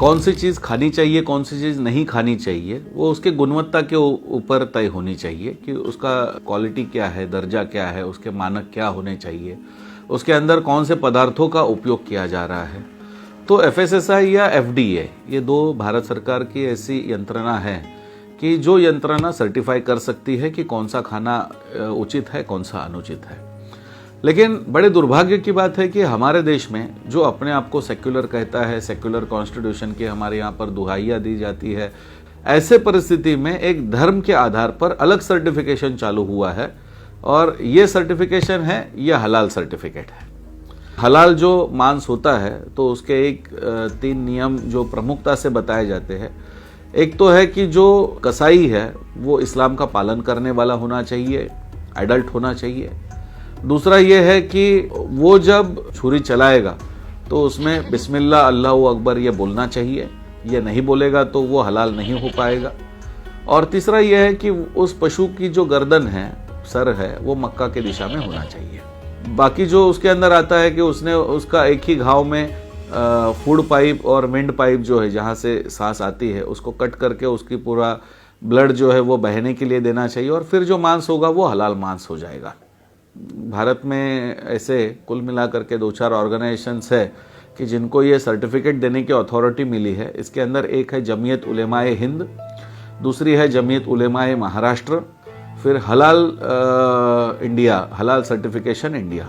कौन सी चीज़ खानी चाहिए, कौन सी चीज़ नहीं खानी चाहिए, वो उसके गुणवत्ता के ऊपर तय होनी चाहिए कि उसका क्वालिटी क्या है, दर्जा क्या है, उसके मानक क्या होने चाहिए, उसके अंदर कौन से पदार्थों का उपयोग किया जा रहा है। तो FSSAI या FDA ये दो भारत सरकार की ऐसी यंत्रणा है कि जो यंत्रणा सर्टिफाई कर सकती है कि कौन सा खाना उचित है, कौन सा अनुचित है। लेकिन बड़े दुर्भाग्य की बात है कि हमारे देश में जो अपने आप को सेक्युलर कहता है, सेक्युलर कॉन्स्टिट्यूशन की हमारे यहाँ पर दुहाइयाँ दी जाती है, ऐसे परिस्थिति में एक धर्म के आधार पर अलग सर्टिफिकेशन चालू हुआ है और ये सर्टिफिकेशन है, ये हलाल सर्टिफिकेट है। हलाल जो मांस होता है तो उसके एक 3 नियम जो प्रमुखता से बताए जाते हैं। एक तो है कि जो कसाई है वो इस्लाम का पालन करने वाला होना चाहिए, एडल्ट होना चाहिए। दूसरा ये है कि वो जब छुरी चलाएगा तो उसमें बिस्मिल्लाह अल्लाहु अकबर ये बोलना चाहिए, ये नहीं बोलेगा तो वो हलाल नहीं हो पाएगा। और तीसरा ये है कि उस पशु की जो गर्दन है, सर है, वो मक्का की दिशा में होना चाहिए। बाकी जो उसके अंदर आता है कि उसने उसका एक ही घाव में फूड पाइप और विंड पाइप जो है जहाँ से सांस आती है उसको कट करके उसकी पूरा ब्लड जो है वो बहने के लिए देना चाहिए और फिर जो मांस होगा वो हलाल मांस हो जाएगा। भारत में ऐसे कुल मिलाकर के 2-4 ऑर्गेनाइजेशंस है कि जिनको ये सर्टिफिकेट देने की अथॉरिटी मिली है। इसके अंदर एक है जमीयत उलेमाए हिंद, दूसरी है जमीयत उलेमाए महाराष्ट्र, फिर हलाल इंडिया, हलाल सर्टिफिकेशन इंडिया।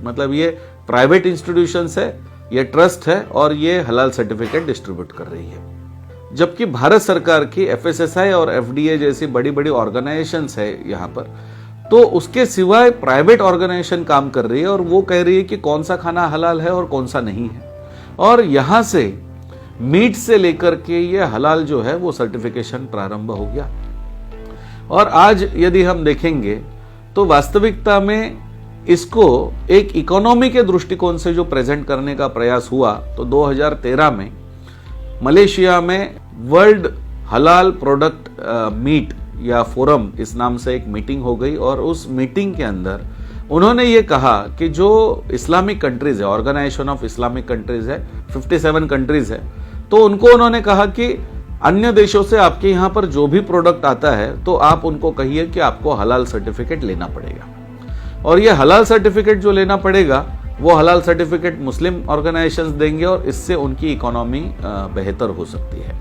मतलब ये प्राइवेट इंस्टीट्यूशंस है, ये ट्रस्ट है और ये हलाल सर्टिफिकेट डिस्ट्रीब्यूट कर रही है। जबकि भारत सरकार की FSSAI और FDA जैसी बड़ी बड़ी ऑर्गेनाइजेशंस है यहाँ पर, तो उसके सिवाय प्राइवेट ऑर्गेनाइजेशन काम कर रही है और वो कह रही है कि कौन सा खाना हलाल है और कौन सा नहीं है। और यहाँ से मीट से लेकर के ये हलाल जो है वो सर्टिफिकेशन प्रारंभ हो गया। और आज यदि हम देखेंगे तो वास्तविकता में इसको एक इकोनॉमी के दृष्टिकोण से जो प्रेजेंट करने का प्रयास हुआ तो 2013 में मलेशिया में वर्ल्ड हलाल प्रोडक्ट मीट या फोरम इस नाम से एक मीटिंग हो गई और उस मीटिंग के अंदर उन्होंने ये कहा कि जो इस्लामिक कंट्रीज है, ऑर्गेनाइजेशन ऑफ इस्लामिक कंट्रीज है, 57 कंट्रीज है, तो उनको उन्होंने कहा कि अन्य देशों से आपके यहाँ पर जो भी प्रोडक्ट आता है तो आप उनको कहिए कि आपको हलाल सर्टिफिकेट लेना पड़ेगा। और ये हलाल सर्टिफिकेट जो लेना पड़ेगा वो हलाल सर्टिफिकेट मुस्लिम ऑर्गेनाइजेशंस देंगे और इससे उनकी इकोनॉमी बेहतर हो सकती है।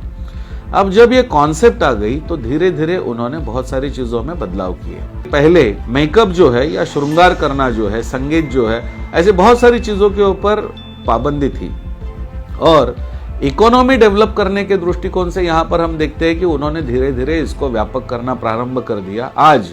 अब जब ये कॉन्सेप्ट आ गई तो धीरे धीरे उन्होंने बहुत सारी चीजों में बदलाव किए। पहले मेकअप जो है या श्रृंगार करना जो है, संगीत जो है, ऐसे बहुत सारी चीजों के ऊपर पाबंदी थी। और इकोनॉमी डेवलप करने के दृष्टिकोण से यहाँ पर हम देखते हैं कि उन्होंने धीरे धीरे इसको व्यापक करना प्रारंभ कर दिया। आज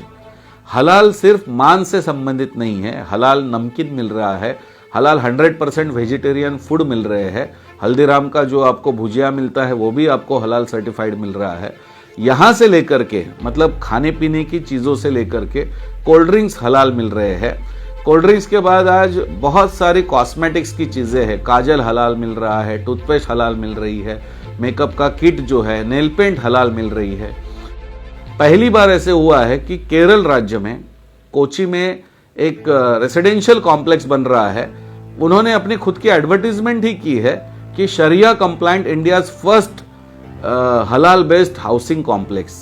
हलाल सिर्फ मांस से संबंधित नहीं है, हलाल नमकीन मिल रहा है, हलाल 100% वेजिटेरियन फूड मिल रहे हैं। हल्दीराम का जो आपको भुजिया मिलता है वो भी आपको हलाल सर्टिफाइड मिल रहा है। यहाँ से लेकर के मतलब खाने पीने की चीज़ों से लेकर के कोल्ड ड्रिंक्स हलाल मिल रहे हैं। कोल्ड ड्रिंक्स के बाद आज बहुत सारी कॉस्मेटिक्स की चीज़ें हैं, काजल हलाल मिल रहा है, टूथपेस्ट हलाल मिल रही है, मेकअप का किट जो है, नेल पेंट हलाल मिल रही है। पहली बार ऐसे हुआ है कि केरल राज्य में कोची में एक रेसिडेंशियल कॉम्प्लेक्स बन रहा है। उन्होंने अपनी खुद की एडवर्टीजमेंट ही की है कि शरिया कंप्लाइंट इंडियाज फर्स्ट हलाल बेस्ड हाउसिंग कॉम्प्लेक्स।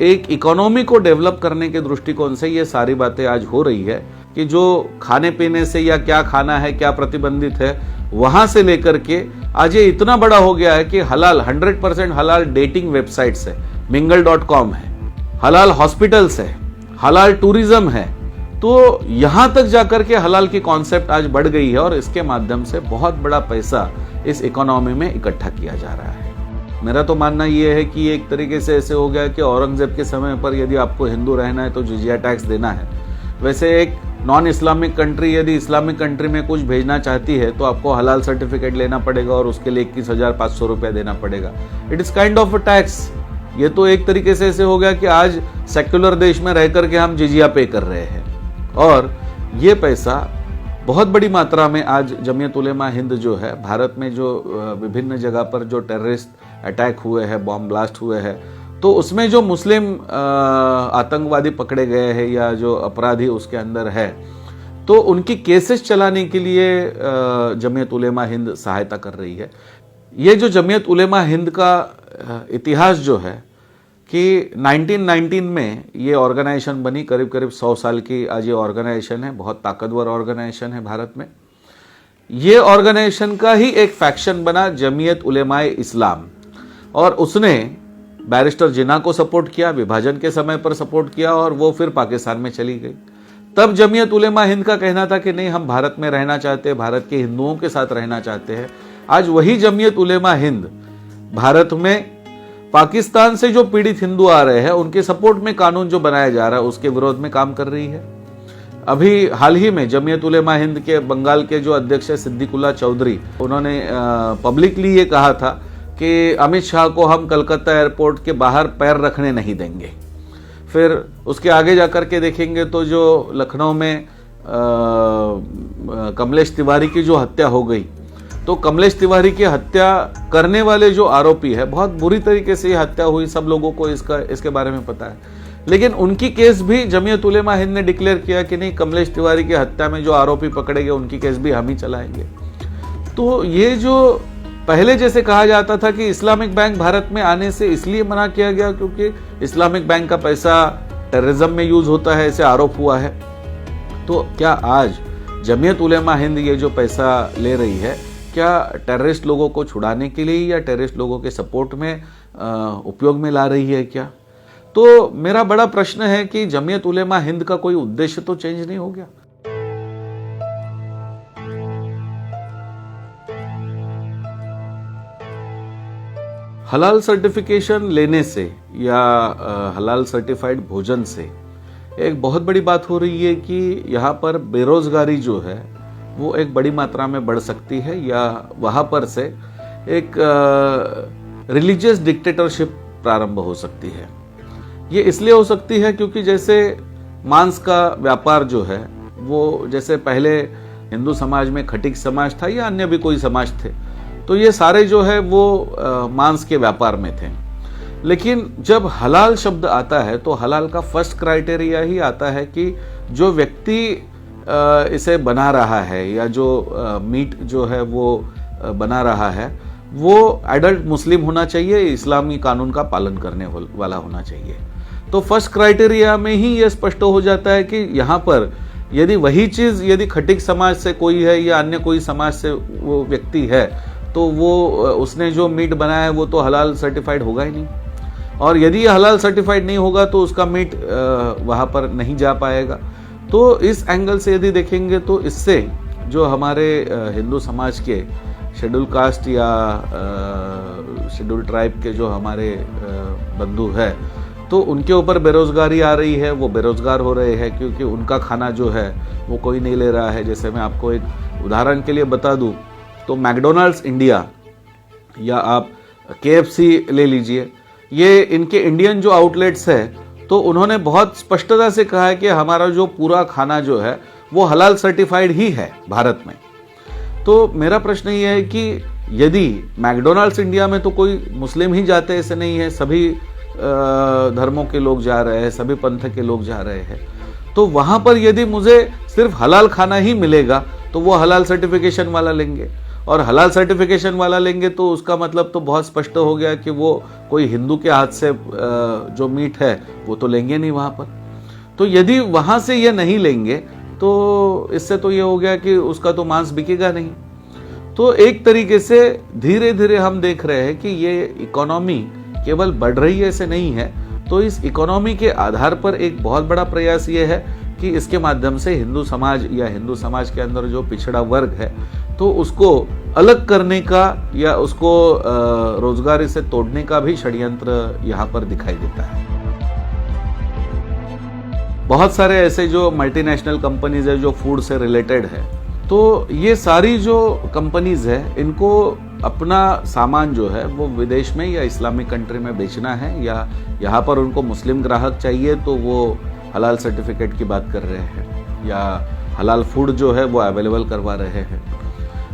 एक इकोनॉमी को डेवलप करने के दृष्टिकोण से ये सारी बातें आज हो रही है कि जो खाने पीने से या क्या खाना है, क्या प्रतिबंधित है, वहां से लेकर के आज ये इतना बड़ा हो गया है कि हलाल 100% हलाल डेटिंग वेबसाइट्स है, mingle.com है, हलाल हॉस्पिटल्स है, हलाल टूरिज्म है। तो यहां तक जाकर के हलाल की कॉन्सेप्ट आज बढ़ गई है और इसके माध्यम से बहुत बड़ा पैसा इस इकोनॉमी में इकट्ठा किया जा रहा है। मेरा तो मानना यह है कि एक तरीके से ऐसे हो गया कि औरंगजेब के समय पर यदि आपको हिंदू रहना है तो जिजिया टैक्स देना है, वैसे एक नॉन इस्लामिक कंट्री यदि इस्लामिक कंट्री में कुछ भेजना चाहती है तो आपको हलाल सर्टिफिकेट लेना पड़ेगा और उसके लिए 21,500 रुपया देना पड़ेगा। It is kind of a tax. ये तो एक तरीके से ऐसे हो गया कि आज सेक्युलर देश में रह करके हम जिजिया पे कर रहे हैं और ये पैसा बहुत बड़ी मात्रा में आज जमीयत उलेमा हिंद जो है भारत में जो विभिन्न जगह पर जो टेररिस्ट अटैक हुए हैं, बॉम्ब ब्लास्ट हुए हैं, तो उसमें जो मुस्लिम आतंकवादी पकड़े गए हैं या जो अपराधी उसके अंदर है, तो उनकी केसेस चलाने के लिए जमीयत उलेमा हिंद सहायता कर रही है। ये जो जमीयत उलेमा हिंद का इतिहास जो है कि 1919 में ये ऑर्गेनाइजेशन बनी, करीब करीब 100 साल की आज ये ऑर्गेनाइजेशन है, बहुत ताकतवर ऑर्गेनाइजेशन है भारत में। ये ऑर्गेनाइजेशन का ही एक फैक्शन बना जमीयत उलेमाए इस्लाम, और उसने बैरिस्टर जिन्ना को सपोर्ट किया, विभाजन के समय पर सपोर्ट किया, और वो फिर पाकिस्तान में चली गई। तब जमीयत उलेमा हिंद का कहना था कि नहीं, हम भारत में रहना चाहते हैं, भारत के हिंदुओं के साथ रहना चाहते हैं। आज वही जमीयत उलेमा हिंद भारत में पाकिस्तान से जो पीड़ित हिंदू आ रहे हैं उनके सपोर्ट में कानून जो बनाया जा रहा है उसके विरोध में काम कर रही है। अभी हाल ही में जमीयत उलेमा हिंद के बंगाल के जो अध्यक्ष है सिद्दीकुल्लाह चौधरी, उन्होंने पब्लिकली ये कहा था कि अमित शाह को हम कलकत्ता एयरपोर्ट के बाहर पैर रखने नहीं देंगे। फिर उसके आगे जाकर के देखेंगे तो जो लखनऊ में कमलेश तिवारी की जो हत्या हो गई, तो कमलेश तिवारी की हत्या करने वाले जो आरोपी है, बहुत बुरी तरीके से ये हत्या हुई, सब लोगों को इसके बारे में पता है, लेकिन उनकी केस भी जमीयत उलेमा हिंद ने डिक्लेयर किया कि नहीं, कमलेश तिवारी की हत्या में जो आरोपी पकड़े गए उनकी केस भी हम ही चलाएंगे। तो ये जो पहले जैसे कहा जाता था कि इस्लामिक बैंक भारत में आने से इसलिए मना किया गया क्योंकि इस्लामिक बैंक का पैसा टेररिज्म में यूज होता है, ऐसे आरोप हुआ है, तो क्या आज जमीयत उलेमा हिंद ये जो पैसा ले रही है, क्या टेररिस्ट लोगों को छुड़ाने के लिए या टेररिस्ट लोगों के सपोर्ट में उपयोग में ला रही है क्या? तो मेरा बड़ा प्रश्न है कि जमीयत उलेमा हिंद का कोई उद्देश्य तो चेंज नहीं हो गया। हलाल सर्टिफिकेशन लेने से या हलाल सर्टिफाइड भोजन से एक बहुत बड़ी बात हो रही है कि यहाँ पर बेरोजगारी जो है वो एक बड़ी मात्रा में बढ़ सकती है, या वहाँ पर से एक रिलीजियस डिक्टेटरशिप प्रारंभ हो सकती है। ये इसलिए हो सकती है क्योंकि जैसे मांस का व्यापार जो है वो, जैसे पहले हिंदू समाज में खटीक समाज था या अन्य भी कोई समाज थे, तो ये सारे जो है वो मांस के व्यापार में थे। लेकिन जब हलाल शब्द आता है तो हलाल का फर्स्ट क्राइटेरिया ही आता है कि जो व्यक्ति इसे बना रहा है या जो मीट जो है वो बना रहा है वो एडल्ट मुस्लिम होना चाहिए, इस्लामी कानून का पालन करने वाला होना चाहिए। तो फर्स्ट क्राइटेरिया में ही ये स्पष्ट हो जाता है कि यहाँ पर यदि वही चीज़ यदि खटीक समाज से कोई है या अन्य कोई समाज से वो व्यक्ति है, तो वो उसने जो मीट बनाया है वो तो हलाल सर्टिफाइड होगा ही नहीं, और यदि ये हलाल सर्टिफाइड नहीं होगा तो उसका मीट वहाँ पर नहीं जा पाएगा। तो इस एंगल से यदि देखेंगे तो इससे जो हमारे हिंदू समाज के शेड्यूल कास्ट या शेड्यूल ट्राइब के जो हमारे बंधु है, तो उनके ऊपर बेरोजगारी आ रही है, वो बेरोजगार हो रहे हैं क्योंकि उनका खाना जो है वो कोई नहीं ले रहा है। जैसे मैं आपको एक उदाहरण के लिए बता दूं तो मैकडोनल्ड्स इंडिया या आप KFC ले लीजिए, ये इनके इंडियन जो आउटलेट्स है, तो उन्होंने बहुत स्पष्टता से कहा है कि हमारा जो पूरा खाना जो है वो हलाल सर्टिफाइड ही है भारत में। तो मेरा प्रश्न ये है कि यदि मैकडोनल्ड्स इंडिया में तो कोई मुस्लिम ही जाते हैं, ऐसे नहीं है, सभी धर्मों के लोग जा रहे हैं, सभी पंथ के लोग जा रहे हैं, तो वहां पर यदि मुझे सिर्फ हलाल खाना ही मिलेगा तो वो हलाल सर्टिफिकेशन वाला लेंगे, और हलाल सर्टिफिकेशन वाला लेंगे तो उसका मतलब तो बहुत स्पष्ट हो गया कि वो कोई हिंदू के हाथ से जो मीट है वो तो लेंगे नहीं वहाँ पर। तो यदि वहाँ से ये नहीं लेंगे तो इससे तो ये हो गया कि उसका तो मांस बिकेगा नहीं। तो एक तरीके से धीरे धीरे हम देख रहे हैं कि ये इकोनॉमी केवल बढ़ रही है, ऐसे नहीं है। तो इस इकोनॉमी के आधार पर एक बहुत बड़ा प्रयास ये है कि इसके माध्यम से हिंदू समाज या हिंदू समाज के अंदर जो पिछड़ा वर्ग है तो उसको अलग करने का या उसको रोजगार से तोड़ने का भी षड्यंत्र यहाँ पर दिखाई देता है। बहुत सारे ऐसे जो मल्टीनेशनल कंपनीज है जो फूड से रिलेटेड है, तो ये सारी जो कंपनीज है इनको अपना सामान जो है वो विदेश में या इस्लामिक कंट्री में बेचना है, या यहाँ पर उनको मुस्लिम ग्राहक चाहिए तो वो हलाल सर्टिफिकेट की बात कर रहे हैं या हलाल फूड जो है वो अवेलेबल करवा रहे हैं।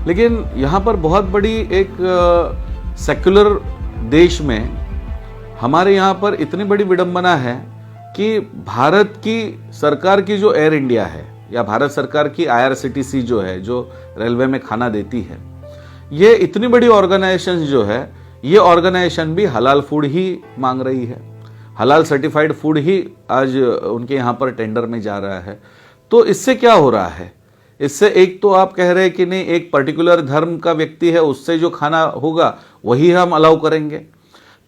लेकिन यहाँ पर बहुत बड़ी एक सेक्युलर देश में हमारे यहाँ पर इतनी बड़ी विडंबना है कि भारत की सरकार की जो एयर इंडिया है या भारत सरकार की IRCTC जो है, जो रेलवे में खाना देती है, ये इतनी बड़ी ऑर्गेनाइजेशन जो है, ये ऑर्गेनाइजेशन भी हलाल फूड ही मांग रही है, हलाल सर्टिफाइड फूड ही आज उनके यहाँ पर टेंडर में जा रहा है। तो इससे क्या हो रहा है? इससे एक तो आप कह रहे हैं कि नहीं, एक पर्टिकुलर धर्म का व्यक्ति है, उससे जो खाना होगा वही हम अलाउ करेंगे।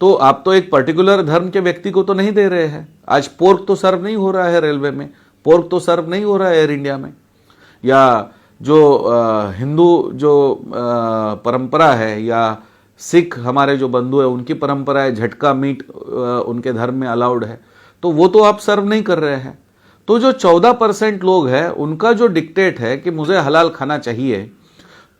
तो आप तो एक पर्टिकुलर धर्म के व्यक्ति को तो नहीं दे रहे हैं। आज पोर्क तो सर्व नहीं हो रहा है रेलवे में, पोर्क तो सर्व नहीं हो रहा है एयर इंडिया में, या जो हिंदू जो परंपरा है, या सिख हमारे जो बंधु है उनकी परंपरा है, झटका मीट उनके धर्म में अलाउड है, तो वो तो आप सर्व नहीं कर रहे हैं। तो जो 14% लोग हैं उनका जो डिक्टेट है कि मुझे हलाल खाना चाहिए,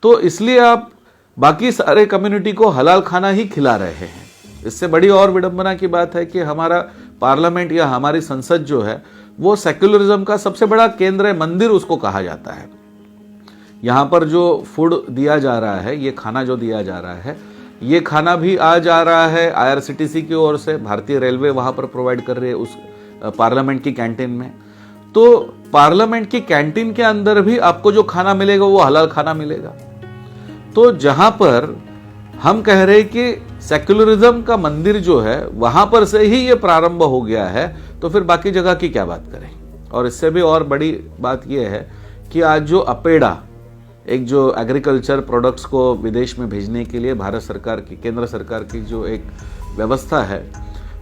तो इसलिए आप बाकी सारे कम्युनिटी को हलाल खाना ही खिला रहे हैं। इससे बड़ी और विडंबना की बात है कि हमारा पार्लियामेंट या हमारी संसद जो है वो सेक्युलरिज्म का सबसे बड़ा केंद्र है, मंदिर उसको कहा जाता है। यहाँ पर जो फूड दिया जा रहा है, ये खाना जो दिया जा रहा है, ये खाना भी आ जा रहा है IRCTC की ओर से, भारतीय रेलवे वहाँ पर प्रोवाइड कर रही है उस पार्लियामेंट की कैंटीन में। तो पार्लियामेंट की कैंटीन के अंदर भी आपको जो खाना मिलेगा वो हलाल खाना मिलेगा। तो जहां पर हम कह रहे हैं कि सेक्युलरिज्म का मंदिर जो है वहां पर से ही ये प्रारंभ हो गया है, तो फिर बाकी जगह की क्या बात करें। और इससे भी और बड़ी बात यह है कि आज जो अपेडा, एक जो एग्रीकल्चर प्रोडक्ट्स को विदेश में भेजने के लिए भारत सरकार की, केंद्र सरकार की जो एक व्यवस्था है,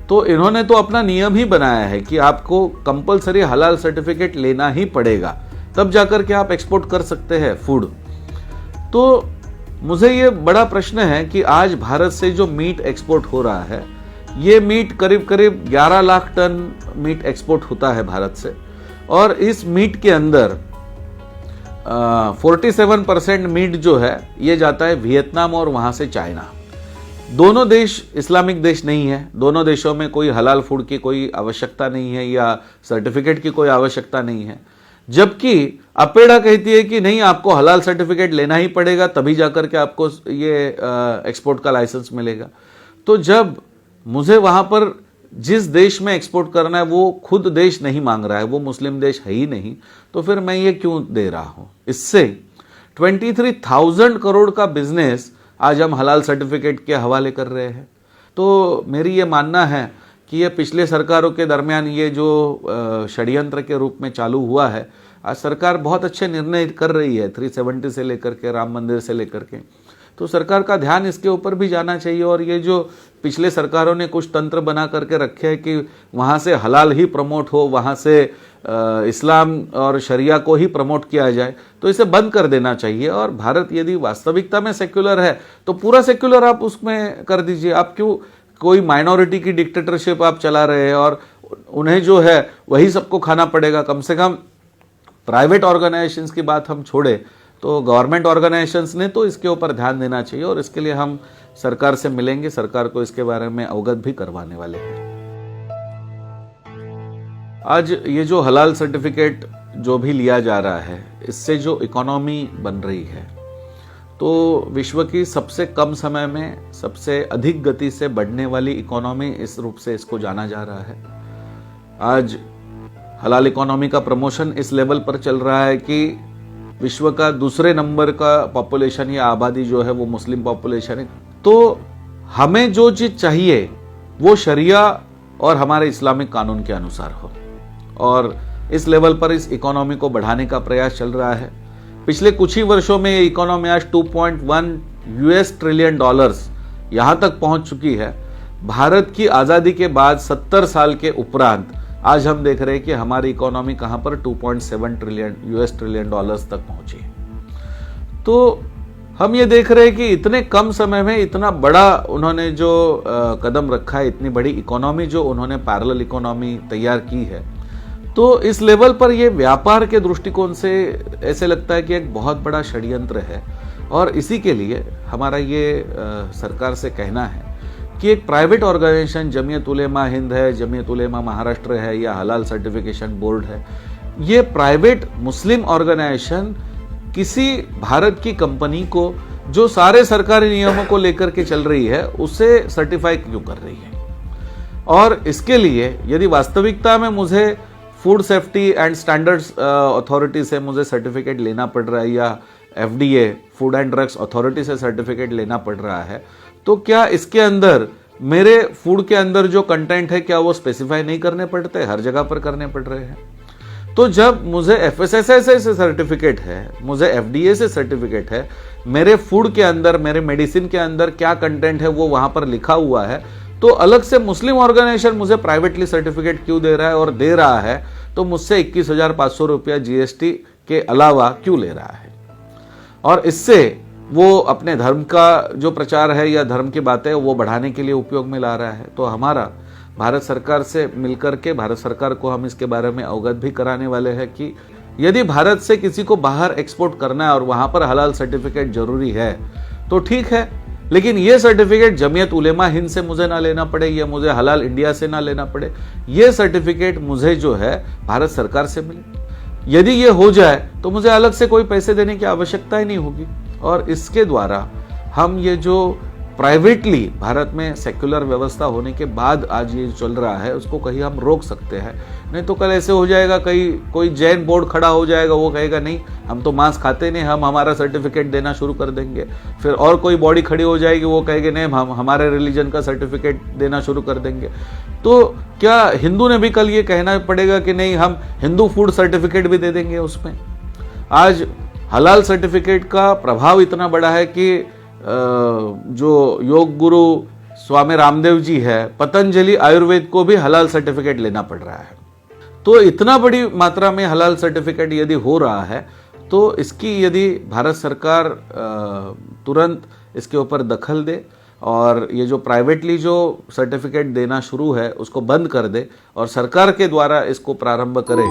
तो इन्होंने तो अपना नियम ही बनाया है कि आपको कंपलसरी हलाल सर्टिफिकेट लेना ही पड़ेगा, तब जाकर के आप एक्सपोर्ट कर सकते हैं फूड। तो मुझे ये बड़ा प्रश्न है कि आज भारत से जो मीट एक्सपोर्ट हो रहा है, ये मीट करीब करीब 11 लाख टन मीट एक्सपोर्ट होता है भारत से, और इस मीट के अंदर 47% मीट जो है ये जाता है वियतनाम और वहां से चाइना। दोनों देश इस्लामिक देश नहीं है, दोनों देशों में कोई हलाल फूड की कोई आवश्यकता नहीं है या सर्टिफिकेट की कोई आवश्यकता नहीं है, जबकि अपेडा कहती है कि नहीं, आपको हलाल सर्टिफिकेट लेना ही पड़ेगा, तभी जाकर के आपको ये एक्सपोर्ट का लाइसेंस मिलेगा। तो जब मुझे वहां पर जिस देश में एक्सपोर्ट करना है वो खुद देश नहीं मांग रहा है, वो मुस्लिम देश है ही नहीं, तो फिर मैं ये क्यों दे रहा हूं। इससे 23,000 करोड़ का बिजनेस आज हम हलाल सर्टिफिकेट के हवाले कर रहे हैं। तो मेरी ये मानना है कि ये पिछले सरकारों के दरमियान ये जो षड्यंत्र के रूप में चालू हुआ है, आज सरकार बहुत अच्छे निर्णय कर रही है, 370 से लेकर के, राम मंदिर से लेकर के। तो सरकार का ध्यान इसके ऊपर भी जाना चाहिए। और ये जो पिछले सरकारों ने कुछ तंत्र बना करके रखे हैं कि वहाँ से हलाल ही प्रमोट हो, वहाँ से इस्लाम और शरिया को ही प्रमोट किया जाए, तो इसे बंद कर देना चाहिए। और भारत यदि वास्तविकता में सेक्युलर है तो पूरा सेक्युलर आप उसमें कर दीजिए। आप क्यों कोई माइनॉरिटी की डिक्टेटरशिप आप चला रहे हैं और उन्हें जो है वही सबको खाना पड़ेगा। कम से कम प्राइवेट ऑर्गेनाइजेशंस की बात हम छोड़े तो गवर्नमेंट ऑर्गेनाइजेशंस ने तो इसके ऊपर ध्यान देना चाहिए, और इसके लिए हम सरकार से मिलेंगे, सरकार को इसके बारे में अवगत भी करवाने वाले हैं। आज ये जो हलाल सर्टिफिकेट जो भी लिया जा रहा है, इससे जो इकोनॉमी बन रही है, तो विश्व की सबसे कम समय में सबसे अधिक गति से बढ़ने वाली इकोनॉमी इस रूप से इसको जाना जा रहा है। आज हलाल इकोनॉमी का प्रमोशन इस लेवल पर चल रहा है कि विश्व का दूसरे नंबर का पॉपुलेशन या आबादी जो है वो मुस्लिम पॉपुलेशन है। तो हमें जो चीज चाहिए वो शरिया और हमारे इस्लामिक कानून के अनुसार हो, और इस लेवल पर इस इकोनॉमी को बढ़ाने का प्रयास चल रहा है। पिछले कुछ ही वर्षों में ये इकोनॉमी आज $2.1 ट्रिलियन यहां तक पहुंच चुकी है। भारत की आजादी के बाद 70 साल के उपरांत आज हम देख रहे हैं कि हमारी इकोनॉमी कहां पर $2.7 ट्रिलियन तक पहुंची है। तो हम ये देख रहे हैं कि इतने कम समय में इतना बड़ा उन्होंने जो कदम रखा है, इतनी बड़ी इकोनॉमी जो उन्होंने पैरेलल इकोनॉमी तैयार की है, तो इस लेवल पर ये व्यापार के दृष्टिकोण से ऐसे लगता है कि एक बहुत बड़ा षड्यंत्र है। और इसी के लिए हमारा ये सरकार से कहना है कि एक प्राइवेट ऑर्गेनाइजेशन जमीयत उलेमा हिंद है, जमीयत उलेमा महाराष्ट्र है या हलाल सर्टिफिकेशन बोर्ड है, ये प्राइवेट मुस्लिम ऑर्गेनाइजेशन किसी भारत की कंपनी को जो सारे सरकारी नियमों को लेकर के चल रही है उसे सर्टिफाई क्यों कर रही है। और इसके लिए यदि वास्तविकता में मुझे food safety and standards authority से मुझे सर्टिफिकेट लेना पड़ रहा है या FDA food and drugs authority से सर्टिफिकेट लेना पड़ रहा है, तो क्या इसके अंदर मेरे फूड के अंदर जो कंटेंट है क्या वो स्पेसिफाई नहीं करने पड़ते, हर जगह पर करने पड़ रहे हैं? तो जब मुझे FSSAI से सर्टिफिकेट है, मुझे FDA से सर्टिफिकेट है, मेरे फूड के अंदर, मेरे मेडिसिन के अंदर क्या कंटेंट है वो वहां पर लिखा हुआ है, तो अलग से मुस्लिम ऑर्गेनाइजेशन मुझे प्राइवेटली सर्टिफिकेट क्यों दे रहा है, और दे रहा है तो मुझसे 21,500 रुपया GST के अलावा क्यों ले रहा है? और इससे वो अपने धर्म का जो प्रचार है या धर्म की बातें वो बढ़ाने के लिए उपयोग में ला रहा है। तो हमारा भारत सरकार से मिलकर के भारत सरकार को हम इसके बारे में अवगत भी कराने वाले हैं कि यदि भारत से किसी को बाहर एक्सपोर्ट करना है और वहां पर हलाल सर्टिफिकेट जरूरी है तो ठीक है, लेकिन ये सर्टिफिकेट जमीयत उलेमा हिंद से मुझे ना लेना पड़े, या मुझे हलाल इंडिया से ना लेना पड़े, ये सर्टिफिकेट मुझे जो है भारत सरकार से मिले। यदि ये हो जाए तो मुझे अलग से कोई पैसे देने की आवश्यकता ही नहीं होगी, और इसके द्वारा हम ये जो प्राइवेटली भारत में सेक्युलर व्यवस्था होने के बाद आज ये चल रहा है उसको कहीं हम रोक सकते हैं। नहीं तो कल ऐसे हो जाएगा, कहीं कोई जैन बोर्ड खड़ा हो जाएगा, वो कहेगा नहीं हम तो मांस खाते नहीं, हम हमारा सर्टिफिकेट देना शुरू कर देंगे। फिर और कोई बॉडी खड़ी हो जाएगी, वो कहेगी नहीं हम हमारे रिलीजन का सर्टिफिकेट देना शुरू कर देंगे। तो क्या हिंदू ने भी कल ये कहना पड़ेगा कि नहीं हम हिंदू फूड सर्टिफिकेट भी दे देंगे उसमें? आज हलाल सर्टिफिकेट का प्रभाव इतना बड़ा है कि जो योग गुरु स्वामी रामदेव जी है, पतंजलि आयुर्वेद को भी हलाल सर्टिफिकेट लेना पड़ रहा है। तो इतना बड़ी मात्रा में हलाल सर्टिफिकेट यदि हो रहा है तो इसकी यदि भारत सरकार तुरंत इसके ऊपर दखल दे और ये जो प्राइवेटली जो सर्टिफिकेट देना शुरू है उसको बंद कर दे और सरकार के द्वारा इसको प्रारंभ करे